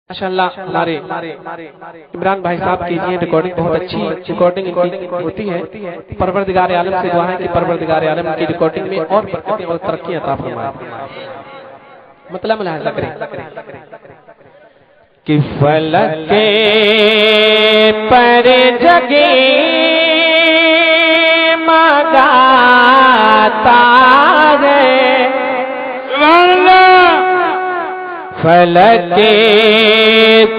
माशाअल्लाह हमारे इमरान भाई साहब की ये रिकॉर्डिंग बहुत अच्छी रिकॉर्डिंग इनकी होती है। परवरदिगार आलम से दुआ है कि परवरदिगार आलम की रिकॉर्डिंग में और बरकतें और तरक्की अता फरमाए। मतलब मुलाहिजा करें कि फलक के पर जगे मगाता है फलक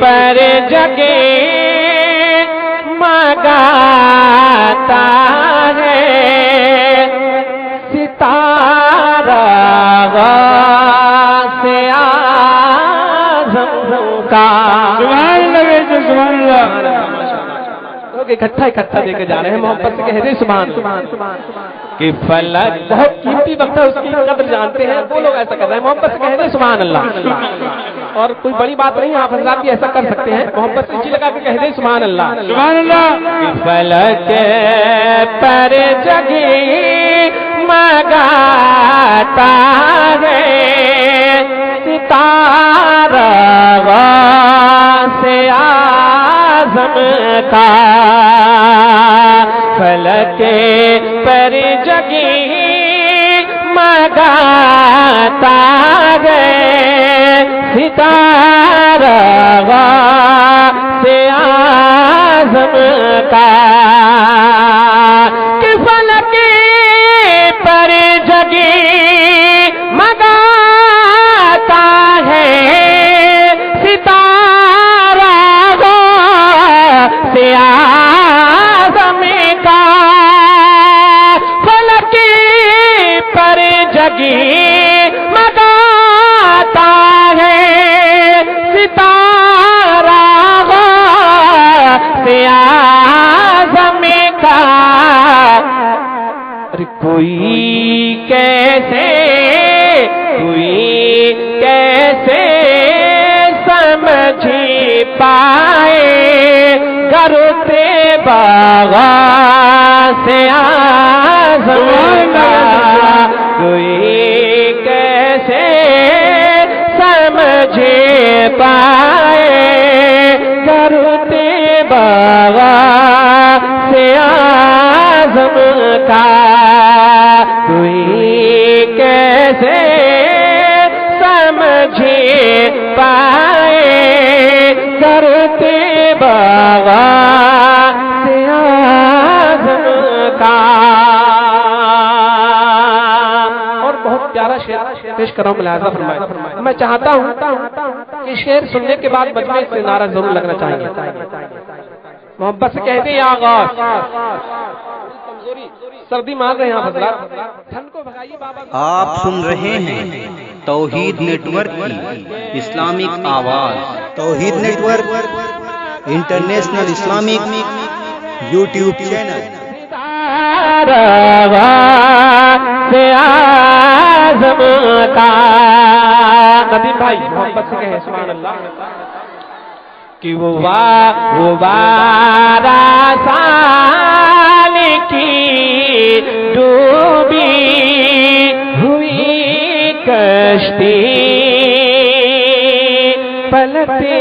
पर जगे मगाता है सितारा से आज़म का लोग इकट्ठा देके जा रहे हैं मोहब्बत से कहते सुभान कि फलक बहुत कीमती वक्त है उसकी कदर जानते हैं वो लोग ऐसा कर रहे हैं मोहब्बत से कहते सुभान अल्लाह। और कोई बड़ी बात नहीं आप हज़रात भी ऐसा कर सकते हैं मोहब्बत से जी लगा के कहते सुभान अल्लाह सुभान अल्लाह। फलक पर जगे मगाता है सितारा से आज़म का फलक पर जगे मगाता है सितारा से आज़म का कि फलक पर जगे मगाता है सितारा से आज़म का फलक पर जगे मगाता है सितारा से आज़म का। अरे कोई कैसे समझ पाए करते बागा से आज़म का कोई कैसे समझ पाए करते बागा से आज़म का कोई कैसे समझ पाए करते बागा से आज़म का। और बहुत प्यारा शेर पेश कर रहा हूँ मुलाहिजा फरमाए। मैं चाहता हूँ कि शेर सुनने के बाद बजने से नारा जरूर लगना चाहिए। मोहब्बत से कहते हैं आगाज़ सर्दी मार रहे हैं हज़रात ठंड को भगाइए बाबा। आप सुन रहे हैं तौहीद नेटवर्क की इस्लामिक आवाज़। Tauheed network international Islamic YouTube channel. से आज़म का नदीम भाई मोहब्बत से कहे सुभान अल्लाह कि वो बारह साल की डूबी हुई कश्ती पलटे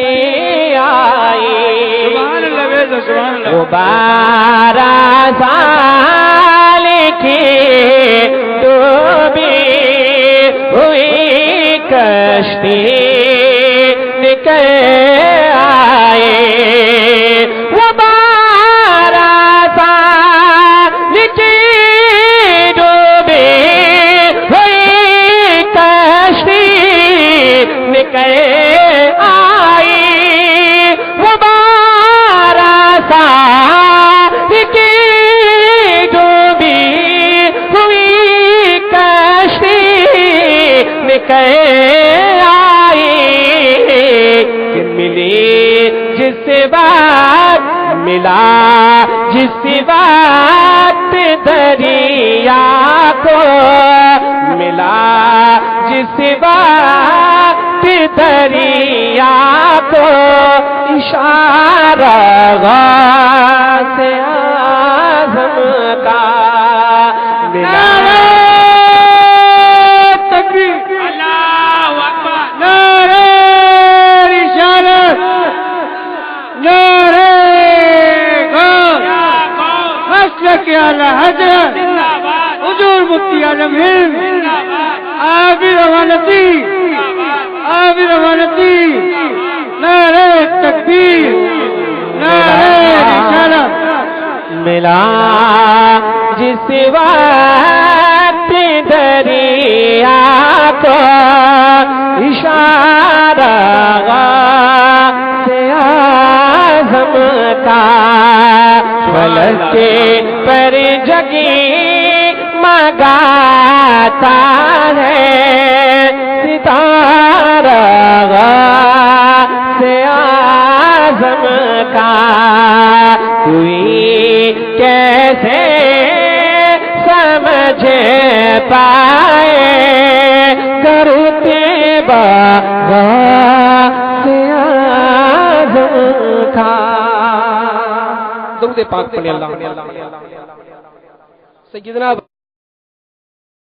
आई वो 12 साल की डूबी हुई कश्ती निकल आए वो 12 साल की डूबी हुई कश्ती निकल आई वो 12 साल की डूबी हुई कश्ती निकल आई कि मिली जिस बात मिला जिस बात दरिया को मिला जिस बात दरिया को इशारा से आज़म का मिला। तकबीर अल्लाहु अकबर नारे रिसालत اعلی حضرت حضور مفتی اعظم ہند عابد امانتی عابد امانتی نعرہ تکبیر نعرہ رسالت ملا جس وقت دریا کو اشارہ غوث اعظم کا فلک پر جگی مگاتا ہے ستارہ غوث اعظم کا کوئی کیسے سمجھ پائے کرتے غوث اعظم کا درود پاک پڑھیں اللہ سیدنا